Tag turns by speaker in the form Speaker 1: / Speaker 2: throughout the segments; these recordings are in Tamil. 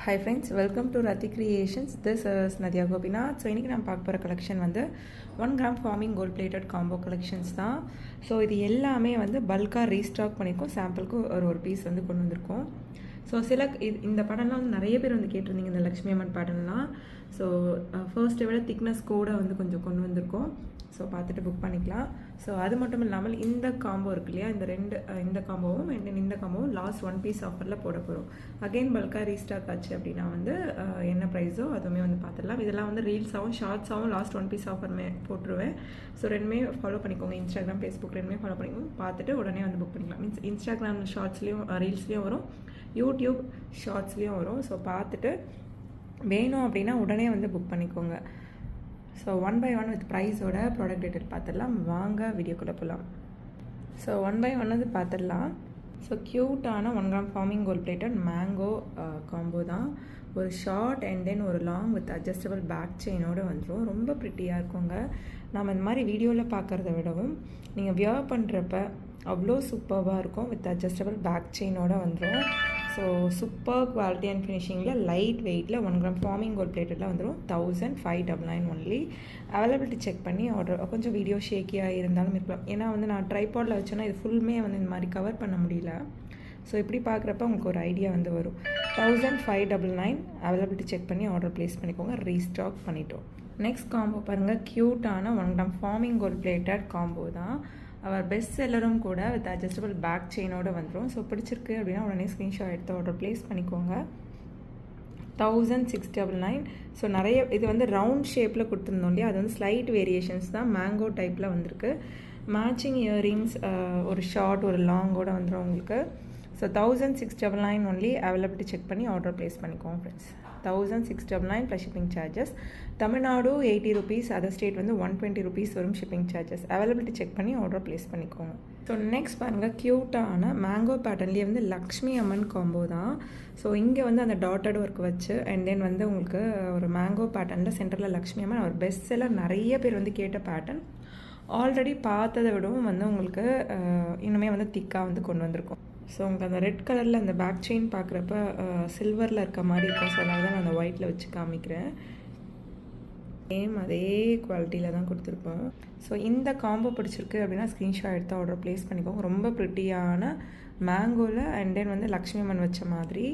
Speaker 1: Hi friends, welcome to Rati Creations. This is Nadia Gopinath. So இன்னைக்கு நான் பார்க்க போகிற கலெக்ஷன் வந்து 1 gram forming gold plated combo collections தான். ஸோ இது எல்லாமே வந்து பல்காக ரீஸ்டாக் பண்ணியிருக்கோம். சாம்பிளுக்கு ஒரு பீஸ் வந்து கொண்டு வந்திருக்கோம். ஸோ இந்த படம்லாம் வந்து நிறைய பேர் வந்து கேட்டிருந்தீங்க, இந்த லக்ஷ்மி அம்மன் படம்லாம். ஸோ ஃபர்ஸ்ட்டை விட திக்னஸ் கூட வந்து கொஞ்சம் கொண்டு வந்திருக்கோம். ஸோ பார்த்துட்டு புக் பண்ணிக்கலாம். ஸோ அது மட்டும் இல்லாமல் இந்த காம்போ இருக்கு இல்லையா, இந்த காம்போவும் இந்த காம்போவும் லாஸ்ட் 1 piece ஆஃபரில் போட போகிறோம். அகெயின் பல்காக ரீஸ்டாக் ஆச்சு அப்படின்னா வந்து என்ன ப்ரைஸோ அதுவுமே வந்து பார்த்துடலாம். இதெல்லாம் வந்து ரீல்ஸாகவும் ஷார்ட்ஸாகவும் லாஸ்ட் 1 piece ஆஃபருமே போட்டுருவேன். ஸோ ரெண்டுமே ஃபாலோ பண்ணிக்கோங்க. இன்ஸ்டாகிராம், ஃபேஸ்புக் ரெண்டுமே ஃபாலோ பண்ணிக்கோங்க. பார்த்துட்டு உடனே வந்து புக் பண்ணிக்கலாம். மீன்ஸ் இன்ஸ்டாகிராம் ஷார்ட்ஸ்லேயும் ரீல்ஸ்லேயும் வரும், யூடியூப் ஷார்ட்ஸ்லேயும் வரும். ஸோ பார்த்துட்டு வேணும் அப்படின்னா உடனே வந்து புக் பண்ணிக்கோங்க. ஸோ 1 by 1 வித் ப்ரைஸோட ப்ராடக்ட் டீட்டெயில் பார்த்துடலாம். வாங்க வீடியோக்குள்ளே போகலாம். ஸோ 1 by 1 வந்து பார்த்துடலாம். ஸோ க்யூட்டான 1 gram forming gold plated mango combo தான். ஒரு ஷார்ட் அண்ட் தென் ஒரு லாங் வித் அட்ஜஸ்டபிள் பேக் செயினோடு வந்துடும். ரொம்ப ப்ரிட்டியாக இருக்குங்க. நம்ம இந்த மாதிரி வீடியோவில் பார்க்குறத விடவும் நீங்கள் வியர் பண்ணுறப்ப அவ்வளோ சூப்பராக இருக்கும். வித் அட்ஜஸ்டபிள் பேக் செயினோடு வந்துடும். ஸோ சூப்பர் குவாலிட்டி அண்ட் ஃபினிஷிங்கில் லைட் வெயிட்டில் 1 gram ஃபார்மிங் கோல்ட் பிளேட்டடில் வந்துடும். 1599 ஒன்லி. அவைலபிலிட்டி செக் பண்ணி ஆர்டர். கொஞ்சம் வீடியோ ஷேக்கியாக இருந்தாலும் இருக்கலாம், ஏன்னா வந்து நான் ட்ரைபாடில் வச்சேன்னா இது ஃபுல்லுமே வந்து இந்த மாதிரி கவர் பண்ண முடியல. ஸோ இப்படி பார்க்குறப்ப உங்களுக்கு ஒரு ஐடியா வந்து வரும். 1599 அவைலபிலிட்டி செக் பண்ணி ஆர்டர் ப்ளேஸ் பண்ணிக்கோங்க. ரீஸ்டாக் பண்ணிட்டோம். நெக்ஸ்ட் காம்போ பாருங்கள். க்யூட்டான 1 gram forming gold plated combo தான். அவர் பெஸ்ட் செல்லரும் கூட வித் அட்ஜஸ்டபிள் பேக் செயினோடு வந்துடும். ஸோ பிடிச்சிருக்கு அப்படின்னா உடனே ஸ்க்ரீன்ஷாட் எடுத்து ஆர்டர் ப்ளேஸ் பண்ணிக்கோங்க. 1699. ஸோ நிறைய இது வந்து ரவுண்ட் ஷேப்பில் கொடுத்துருந்தோம் இல்லையா, அது வந்து ஸ்லைட் வேரியேஷன்ஸ் தான். மேங்கோ டைப்பில் வந்திருக்கு. மேட்சிங் இயரிங்ஸ் ஒரு ஷார்ட் ஒரு லாங்கோட வந்துடும் உங்களுக்கு. So 1699 only. அவைலபிலிட்டி செக் பண்ணி ஆர்டர் ப்ளேஸ் பண்ணிக்கோங்க friends. 1699 plus shipping charges. Tamil Nadu 80 rupees, other state வந்து 120 rupees வரும் ஷிப்பிங் சார்ஜஸ். அவைலபிலிட்டி செக் பண்ணி ஆர்டர் ப்ளேஸ் பண்ணிக்கோங்க. ஸோ நெக்ஸ்ட் பாருங்கள், க்யூட்டான மேங்கோ பேட்டர்ன்லேயே வந்து லக்ஷ்மி அம்மன் காம்போ தான். ஸோ இங்கே வந்து அந்த டாட்டட் ஒர்க் வச்சு அண்ட் தென் வந்து உங்களுக்கு ஒரு மேங்கோ பேட்டர்னில் சென்டரில் லக்ஷ்மி அம்மன். அவர் பெஸ்ட் செல்லர், நிறைய பேர் வந்து கேட்ட பேட்டர்ன். ஆல்ரெடி பார்த்ததை விடவும் வந்து உங்களுக்கு இன்னுமே வந்து திக்காக வந்து கொண்டு வந்திருக்கும். ஸோ உங்களுக்கு அந்த ரெட் கலரில் அந்த பேக் செயின் பார்க்குறப்ப சில்வரில் இருக்க மாதிரி இருக்கும். ஸோ அதனால தான் நான் அந்த ஒயிட்டில் வச்சு காமிக்கிறேன். அதே குவாலிட்டியில் தான் கொடுத்துருப்போம். ஸோ இந்த காம்போ பிடிச்சிருக்கு அப்படின்னா ஸ்க்ரீன்ஷாட் எடுத்து ஆர்டர் ப்ளேஸ் பண்ணிக்கோங்க. ரொம்ப ப்ரிட்டியான மேங்கோவில் அண்ட் தென் வந்து லக்ஷ்மி அம்மன் வச்ச மாதிரி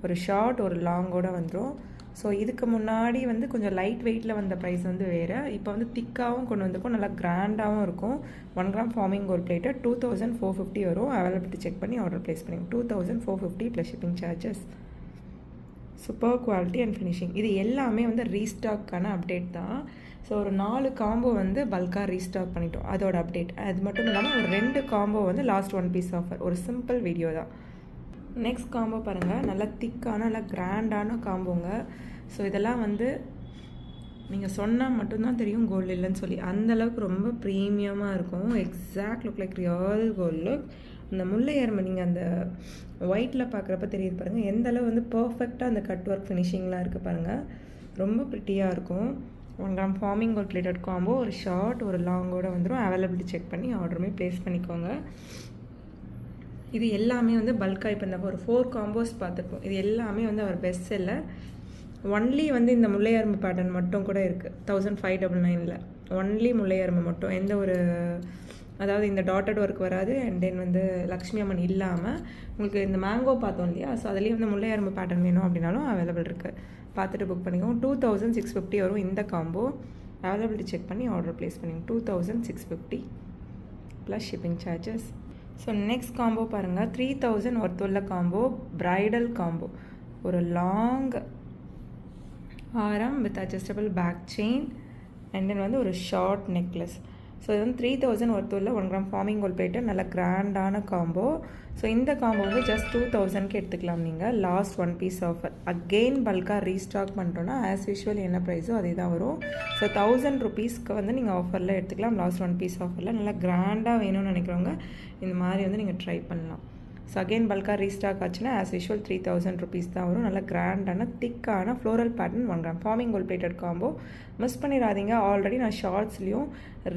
Speaker 1: ஒரு ஷார்ட் ஒரு லாங்கோட வந்துடும். ஸோ இதுக்கு முன்னாடி வந்து கொஞ்சம் லைட் வெயிட்டில் வந்த ப்ரைஸ் வந்து வேறு. இப்போ வந்து திக்காகவும் கொண்டு வந்திருக்கும், நல்லா கிராண்டாகவும் இருக்கும். 1 gram ஃபார்மிங் கோல்ட் பிளேட்டட் 2450 வரும். அவைலபிலிட்டி செக் பண்ணி ஆர்டர் ப்ளேஸ் பண்ணிங்க. 2450 plus shipping charges. Super quality and finishing. இது எல்லாமே வந்து ரீஸ்டாக்கான அப்டேட் தான். ஸோ ஒரு 4 காம்போ வந்து பல்காக ரீஸ்டாக் பண்ணிட்டோம், அதோட அப்டேட். அது மட்டும் இல்லாமல் ஒரு 2 காம்போ வந்து லாஸ்ட் 1 piece ஆஃபர். ஒரு சிம்பிள் வீடியோ தான். நெக்ஸ்ட் காம்போ பாருங்கள். நல்லா திக்கான நல்லா கிராண்டான காம்போங்க. ஸோ இதெல்லாம் வந்து நீங்கள் சொன்னால் மட்டும்தான் தெரியும் கோல்டு இல்லைன்னு சொல்லி. அந்தளவுக்கு ரொம்ப ப்ரீமியமாக இருக்கும். Exact look like real gold look. அந்த முல்லை எறும்பு நீங்கள் அந்த ஒயிட்டில் பார்க்குறப்ப தெரியுது பாருங்கள், எந்த அளவு வந்து பர்ஃபெக்டாக அந்த கட் ஒர்க் ஃபினிஷிங்லாம் இருக்குது பாருங்கள். ரொம்ப ப்ரிட்டியாக இருக்கும். 1 gram forming gold plated combo ஒரு ஷார்ட் ஒரு லாங்கோட வந்துடும். அவைலபிலிட்டி செக் பண்ணி ஆர்டருமே ப்ளேஸ் பண்ணிக்கோங்க. இது எல்லாமே வந்து பல்காக இப்போ இந்த ஒரு 4 காம்போஸ் பார்த்துருப்போம். இது எல்லாமே வந்து அவர் பெஸ்ட் செல்லர். ஒன்லி வந்து இந்த முல்லையரும்பு பேட்டர்ன் மட்டும் கூட இருக்குது 1599 ஒன்லி முல்லையரும்பு மட்டும். எந்த ஒரு அதாவது இந்த டாட்டட் ஒர்க் வராது. அண்ட் தென் வந்து லக்ஷ்மி அம்மன் இல்லாமல் உங்களுக்கு இந்த மேங்கோ பார்த்தோம் இல்லையா, ஸோ அதுலேயும் வந்து முல்லையரும்பு பேட்டர்ன் வேணும் அப்படின்னாலும் அவைலபிள் இருக்குது. பார்த்துட்டு புக் பண்ணிக்கோங்க. 2650 வரும் இந்த காம்போ. அவைலபிலிட்டி செக் பண்ணி ஆர்டர் ப்ளேஸ் பண்ணிக்கோங்க. 2650 plus shipping charges. So next combo பாருங்கள். 3000 ஒர்த் உள்ள காம்போ. Bridal combo. ஒரு லாங் ஆரம் with adjustable back chain and then வந்து ஒரு ஷார்ட் நெக்லஸ். ஸோ இது வந்து 3000 ஒர்த் உள்ள 1 gram ஃபார்மிங் கோல்ட் பிளேட்டட் நல்ல கிராண்டான காம்போ. ஸோ இந்த காம்போ வந்து ஜஸ்ட் 2000க்கு எடுத்துக்கலாம் நீங்கள். Last 1 piece offer. அகெயின் பல்காக ரீஸ்டாக் பண்ணுறோன்னா ஆஸ் யூஷுவல் என்ன ப்ரைஸோ அதே தான் வரும். ஸோ 1000 rupeesக்கு வந்து நீங்கள் ஆஃபரில் எடுத்துக்கலாம். லாஸ்ட் 1 piece ஆஃபரில் நல்லா கிராண்டாக வேணும்னு நினைக்கிறவங்க இந்த மாதிரி வந்து நீங்கள் ட்ரை பண்ணலாம். ஸோ அகெயின் பல்காக ரீஸ்டாக் ஆச்சுன்னா ஆஸ் யூஷுவல் 3000 rupees தான் வரும். நல்ல கிராண்டான திக்கான floral pattern 1 gram forming gold plated combo. Miss பண்ணிடாதீங்க. ஆல்ரெடி நான் ஷார்ட்ஸ்லேயும்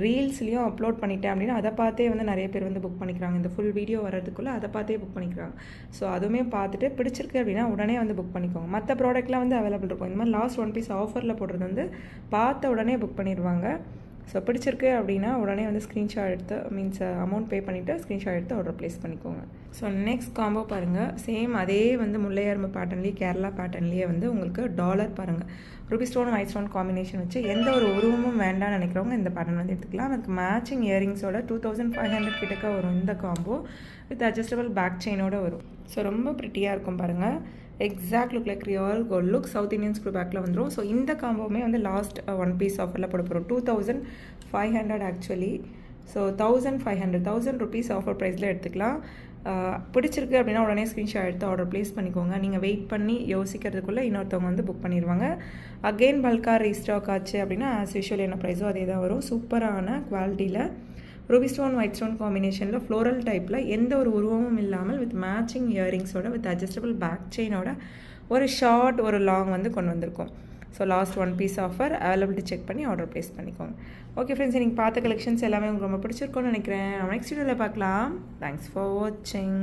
Speaker 1: ரீல்ஸ்லேயும் அப்லோட் பண்ணிட்டேன் அப்படின்னா அதை பார்த்தே வந்து நிறைய பேர் வந்து புக் பண்ணிக்கிறாங்க. இந்த ஃபுல் வீடியோ வர்றதுக்குள்ளே அதை பார்த்தே புக் பண்ணிக்கிறாங்க. ஸோ அதுவுமே பார்த்துட்டு பிடிச்சிருக்கு அப்படின்னா உடனே வந்து புக் பண்ணிக்கோங்க. மற்ற ப்ராடக்ட்லாம் வந்து அவைலபிள் இருக்கும். இந்த மாதிரி லாஸ்ட் 1 piece ஆஃபரில் போடுறது வந்து பார்த்த உடனே புக் பண்ணிடுவாங்க. ஸோ பிடிச்சிருக்கு அப்படின்னா உடனே வந்து ஸ்க்ரீன்ஷாட் எடுத்து அமௌண்ட் பே பண்ணிவிட்டு ஸ்க்ரீன்ஷாட் எடுத்து ஆர்டர் ப்ளேஸ் பண்ணிக்கோங்க. ஸோ நெக்ஸ்ட் காம்போ பாருங்கள். சேம் அதே வந்து முல்லையார்ம பேட்டர்ன்லேயே கேரளா பேட்டர்ன்லேயே வந்து உங்களுக்கு டாலர் பாருங்கள். Ruby stone white stone combination வச்சு எந்த ஒரு உருவமும் வேண்டாம்னு நினைக்கிறவங்க இந்த பேட்டர்ன் வந்து எடுத்துக்கலாம். அதுக்கு மேட்சிங் இயரிங்ஸோட 2500 கிட்டக்க வரும் இந்த காம்போ. வித் அட்ஜஸ்டபிள் பேக் செயினோட வரும். ஸோ ரொம்ப ப்ரிட்டியாக இருக்கும் பாருங்கள். Exact look like real gold look. South Indian screw பேக்கில் வந்துடும். ஸோ இந்த காம்போவுமே வந்து லாஸ்ட் 1 piece ஆஃபரில் போட போகிறோம். 2500 ஆக்சுவலி. ஸோ 1500 rupees ஆஃபர் ப்ரைஸில் எடுத்துக்கலாம். பிடிச்சிருக்கு அப்படின்னா உடனே ஸ்க்ரீன்ஷாட் எடுத்து ஆர்டர் ப்ளேஸ் பண்ணிக்கோங்க. நீங்கள் வெயிட் பண்ணி யோசிக்கிறதுக்குள்ளே இன்னொருத்தவங்க வந்து புக் பண்ணிடுவாங்க. அகெயின் பல்காக ரீஸ்டாக் ஆச்சு அப்படின்னா ஆஸ் யூஷுவல் என்ன ப்ரைஸோ அதே தான் வரும். சூப்பரான குவாலிட்டியில் ரூபி ஸ்டோன் ஒயிட் ஸ்டோன் காம்பினேஷனில் ஃப்ளோரல் டைப்பில் எந்த ஒரு உருவமும் இல்லாமல் வித் மேட்சிங் இயரிங்ஸோட வித் அட்ஜஸ்டபிள் பேக் செயினோட ஒரு ஷார்ட் ஒரு லாங் வந்து கொண்டு வந்திருக்கோம். So last 1 piece offer availability check பண்ணி ஆர்டர் ப்ளேஸ் பண்ணிக்கோங்க. ஓகே ஃப்ரெண்ட்ஸ், நீங்கள் பார்த்த கலெக்ஷன்ஸ் எல்லாமே உங்களுக்கு ரொம்ப பிடிச்சிருக்கோன்னு நினைக்கிறேன். நெக்ஸ்ட் வீடியோவில் பார்க்கலாம். தேங்க்ஸ் ஃபார் வாட்சிங்.